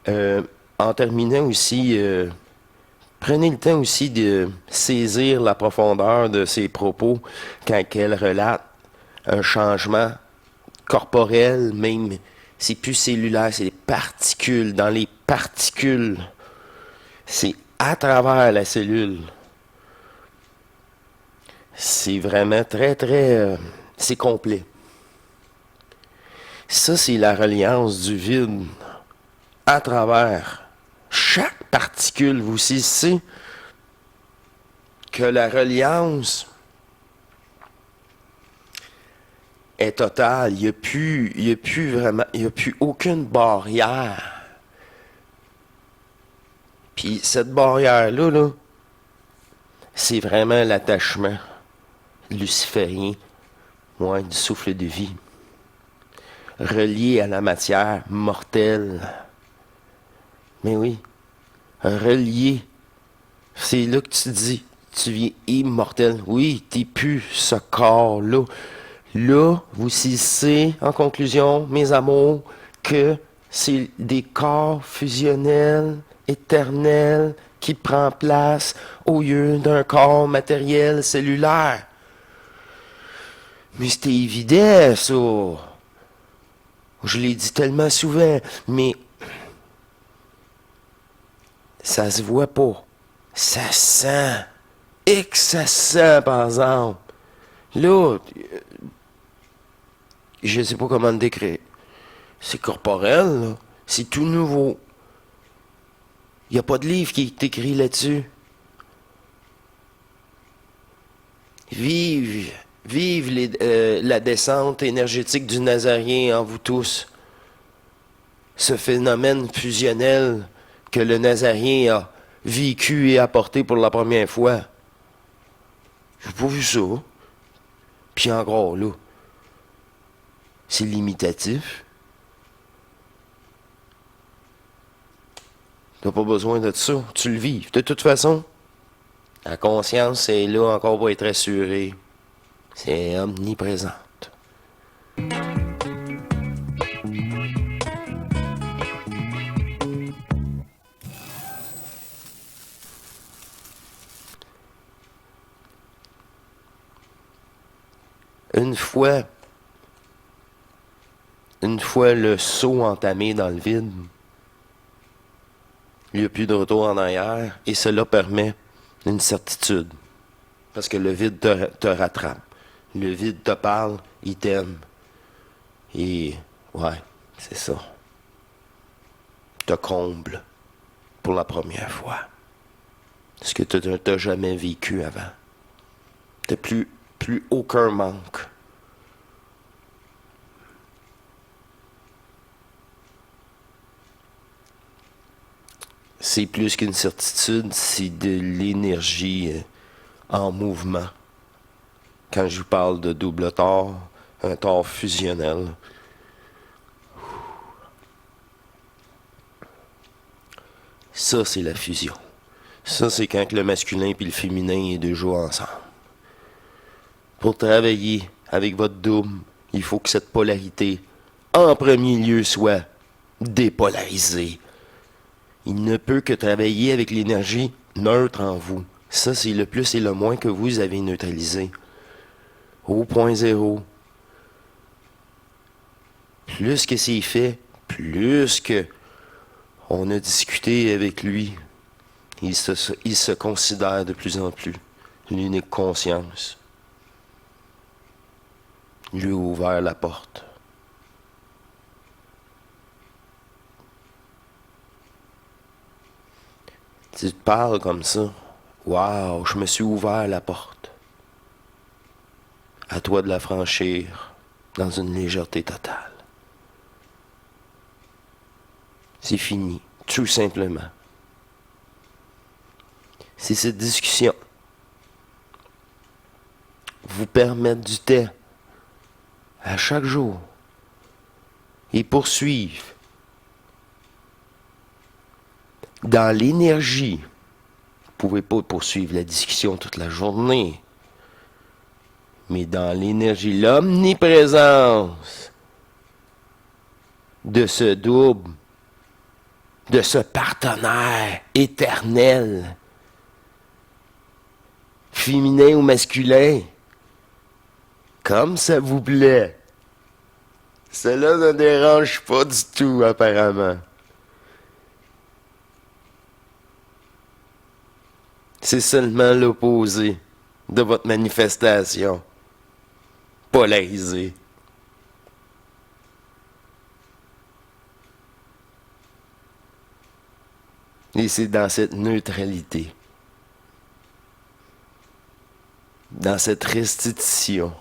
Euh, En terminant aussi, prenez le temps aussi de saisir la profondeur de ses propos quand elle relate un changement corporel, même. C'est plus cellulaire, c'est des particules. Dans les particules, c'est à travers la cellule. C'est vraiment très, très... c'est complet. Ça, c'est la reliance du vide à travers chaque particule. Vous saisissez que la reliance est totale. Il y a plus vraiment, il n'y a plus aucune barrière. Puis cette barrière-là, là, c'est vraiment l'attachement luciférien, ouais, du souffle de vie, relié à la matière mortelle. Mais oui, relié. C'est là que tu dis, tu viens immortel. Oui, t'es plus ce corps-là. Là, vous saisissez, en conclusion, mes amours, que c'est des corps fusionnels, éternels, qui prend place au lieu d'un corps matériel cellulaire. Mais c'était évident, ça. Je l'ai dit tellement souvent, mais ça se voit pas. Ça sent. Et que ça sent, par exemple. Là, je sais pas comment le décrire. C'est corporel, là. C'est tout nouveau. Il n'y a pas de livre qui est écrit là-dessus. Vive, la descente énergétique du Nazarien en vous tous. Ce phénomène fusionnel que le Nazarien a vécu et apporté pour la première fois. J'ai pas vu ça. Puis encore là, c'est limitatif. T'as pas besoin de ça. Tu le vis. De toute façon, la conscience est là encore pour être assurée. C'est omniprésente. Une fois, une fois le saut entamé dans le vide, il n'y a plus de retour en arrière et cela permet une certitude. Parce que le vide te rattrape. Le vide te parle, il t'aime. Et ouais, c'est ça. Te comble pour la première fois. Ce que tu n'as jamais vécu avant. T'as plus aucun manque. C'est plus qu'une certitude, c'est de l'énergie en mouvement. Quand je vous parle de double tort, un tort fusionnel, ça c'est la fusion. Ça c'est quand le masculin et le féminin est deux jouent ensemble. Pour travailler avec votre double, il faut que cette polarité, en premier lieu, soit dépolarisée. Il ne peut que travailler avec l'énergie neutre en vous. Ça, c'est le plus et le moins que vous avez neutralisé. Au point zéro. Plus que c'est fait, plus que on a discuté avec lui, il se considère de plus en plus l'unique conscience. Lui a ouvert la porte. Tu te parles comme ça. Waouh, je me suis ouvert la porte. À toi de la franchir dans une légèreté totale. C'est fini, tout simplement. C'est cette discussion vous permettre du temps à chaque jour et poursuivre dans l'énergie. Vous ne pouvez pas poursuivre la discussion toute la journée, mais dans l'énergie, l'omniprésence de ce double de ce partenaire éternel, féminin ou masculin, comme ça vous plaît. Cela ne dérange pas du tout, apparemment. C'est seulement l'opposé de votre manifestation. Polarisé. Et c'est dans cette neutralité, dans cette restitution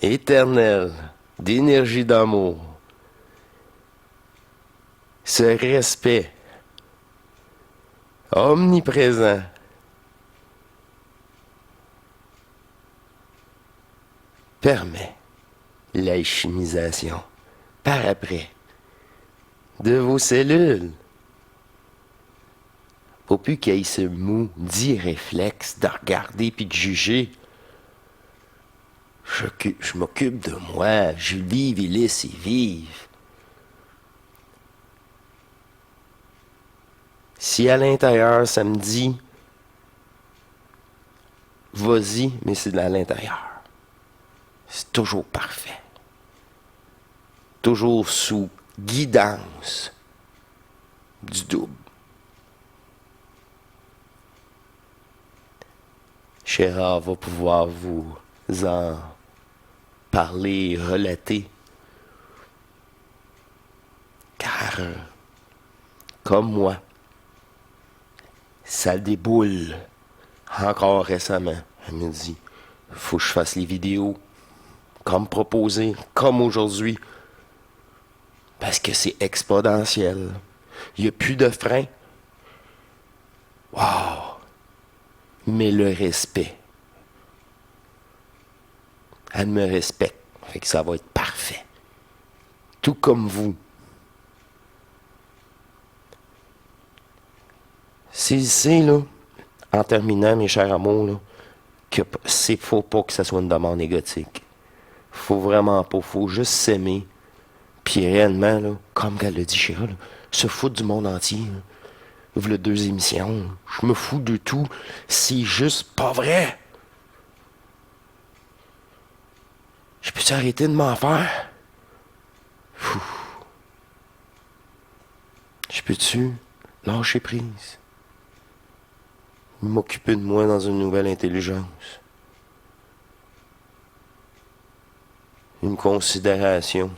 éternelle d'énergie d'amour, ce respect omniprésent, permet l'alchimisation par après de vos cellules. Faut plus qu'il y ait ce maudit réflexe de regarder puis de juger. Je m'occupe de moi, je vive et laisse vivre. Si à l'intérieur ça me dit vas-y, mais c'est à l'intérieur. C'est toujours parfait. Toujours sous guidance du double. Chéra va pouvoir vous en parler, relater. Car, comme moi, ça déboule encore récemment. Elle me dit, faut que je fasse les vidéos comme proposé, comme aujourd'hui. Parce que c'est exponentiel. Il n'y a plus de frein. Wow! Mais le respect. Elle me respecte. Fait que ça va être parfait. Tout comme vous. C'est là, en terminant, mes chers amours, là, que c'est faut pas que ça soit une demande égotique. Faut vraiment pas. Faut juste s'aimer. Puis réellement, là, comme elle le dit, Chéra, se foutre du monde entier. Là. Voilà 2 émissions. Je me fous de tout. C'est juste pas vrai. Je peux arrêter de m'en faire? Je peux-tu lâcher prise? M'occuper de moi dans une nouvelle intelligence. Une considération.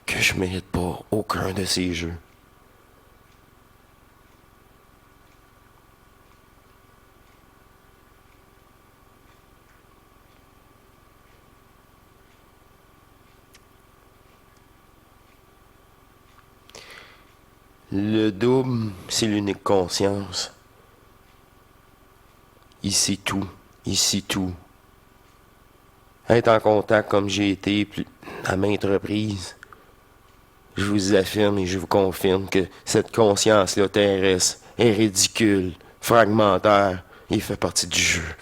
Que je mérite pas aucun de ces jeux. Le double, c'est l'unique conscience. Ici tout, ici tout. Être en contact comme j'ai été à maintes reprises. Je vous affirme et je vous confirme que cette conscience-là terrestre est ridicule, fragmentaire et fait partie du jeu.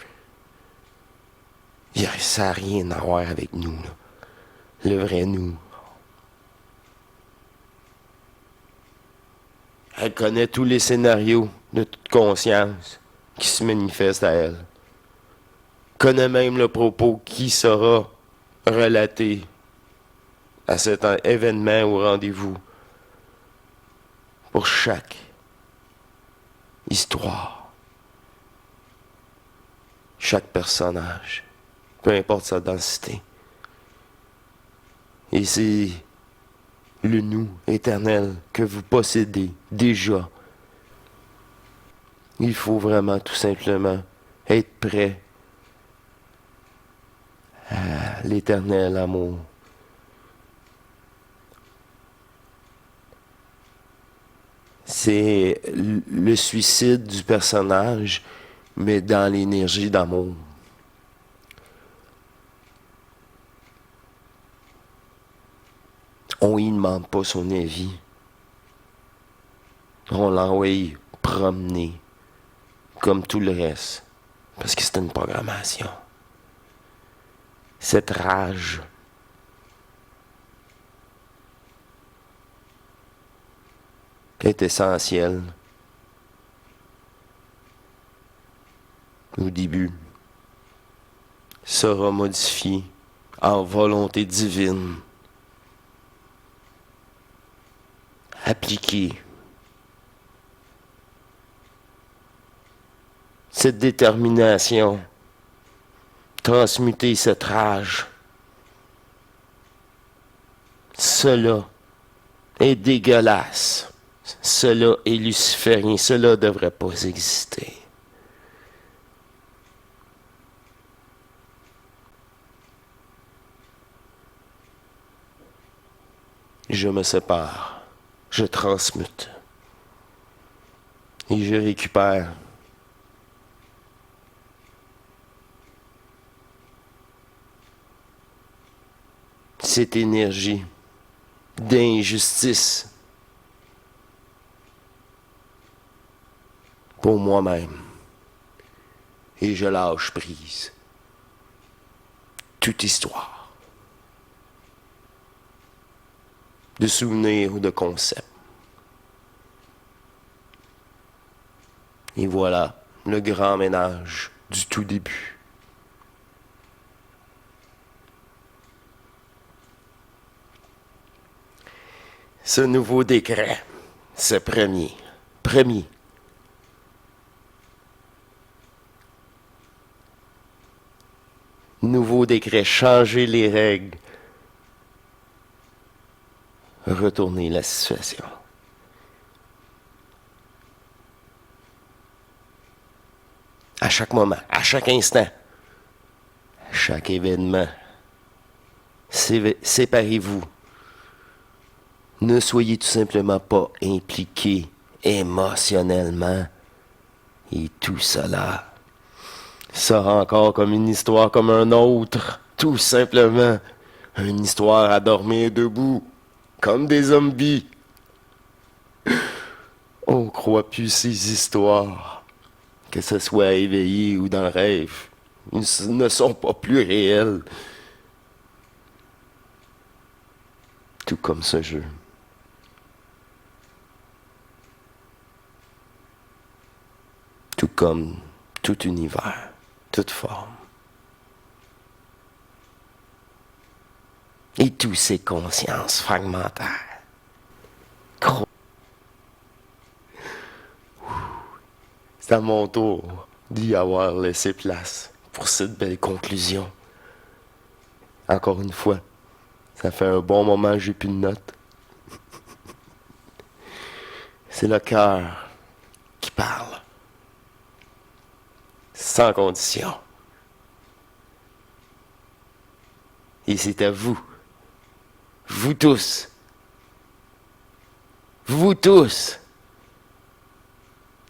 Ça n'a rien à voir avec nous, là. Le vrai nous. Elle connaît tous les scénarios de toute conscience qui se manifestent à elle. Connaît même le propos qui sera relaté à cet événement ou rendez-vous pour chaque histoire, chaque personnage, peu importe sa densité. Et c'est le nous éternel que vous possédez déjà. Il faut vraiment tout simplement être prêt à l'éternel amour. C'est le suicide du personnage, mais dans l'énergie d'amour. On y demande pas son avis. On l'envoie promener, comme tout le reste, parce que c'est une programmation. Cette rage est essentiel au début sera modifié en volonté divine, appliquée. Cette détermination, transmuter cette rage, cela est dégueulasse. Cela est luciférien. Cela ne devrait pas exister. Je me sépare. Je transmute. Et je récupère cette énergie d'injustice pour moi-même. Et je lâche prise. Toute histoire de souvenirs ou de concepts. Et voilà le grand ménage du tout début. Ce nouveau décret, ce premier, nouveau décret, changer les règles, retourner la situation. À chaque moment, à chaque instant, à chaque événement, séparez-vous. Ne soyez tout simplement pas impliqués émotionnellement. Et tout cela sera encore comme une histoire comme un autre. Tout simplement, une histoire à dormir debout, comme des zombies. On croit plus ces histoires, que ce soit éveillé ou dans le rêve. Ils ne sont pas plus réels. Tout comme ce jeu. Tout comme tout univers, toute forme. Et toutes ces consciences fragmentaires. C'est à mon tour d'y avoir laissé place pour cette belle conclusion. Encore une fois, ça fait un bon moment que j'ai plus de notes. C'est le cœur qui parle. Sans condition. Et c'est à vous, vous tous,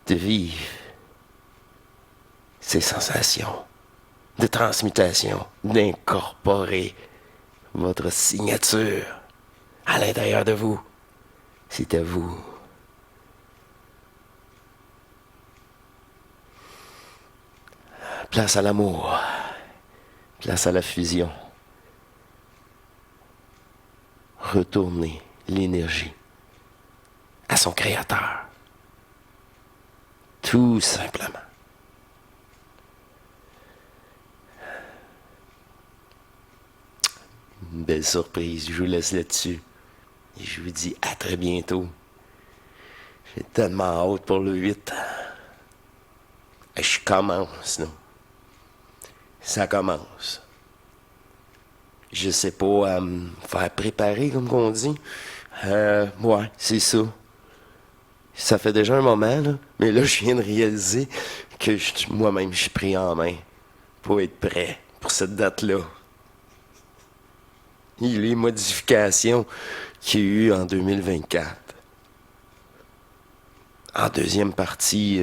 de vivre ces sensations de transmutation, d'incorporer votre signature à l'intérieur de vous. C'est à vous. Place à l'amour. Place à la fusion. Retournez l'énergie à son créateur. Tout simplement. Une belle surprise, je vous laisse là-dessus. Et je vous dis à très bientôt. J'ai tellement hâte pour le 8. Et je commence, là. Ça commence. Je sais pas, me faire préparer, comme on dit. Ouais, c'est ça. Ça fait déjà un moment, là. Mais là, je viens de réaliser que moi-même, je suis pris en main pour être prêt pour cette date-là. Et les modifications qu'il y a eu en 2024. En deuxième partie,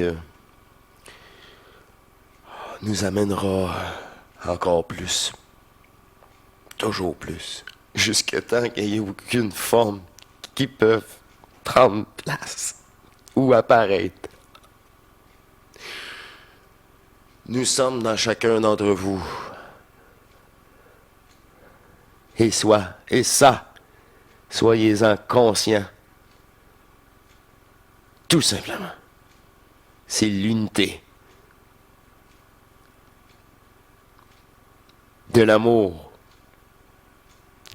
nous amènera encore plus. Toujours plus. Jusqu'à temps qu'il n'y ait aucune forme qui peut prendre place ou apparaître. Nous sommes dans chacun d'entre vous. Et soyez-en conscients. Tout simplement. C'est l'unité. De l'amour.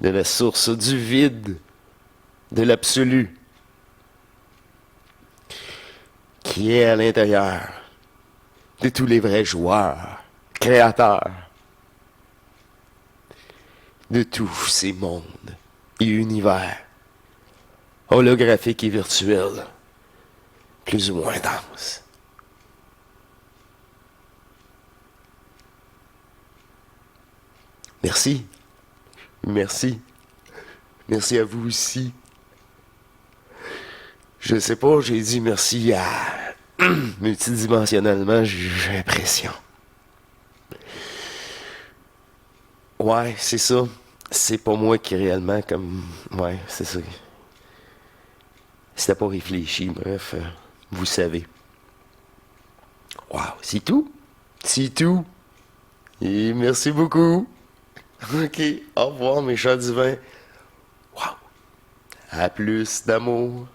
De la source du vide. De l'absolu. Qui est à l'intérieur de tous les vrais joueurs, créateurs. De tous ces mondes et univers. Holographiques et virtuels. Plus ou moins denses. Merci. Merci. Merci à vous aussi. Je sais pas, j'ai dit merci à multidimensionnellement, j'ai l'impression. Ouais, c'est ça. C'est pas moi qui réellement comme... Ouais, c'est ça. C'était pas réfléchi, bref, vous savez. Wow, c'est tout? C'est tout. Et merci beaucoup. Ok, au revoir mes chats divins. Wow. À plus d'amour.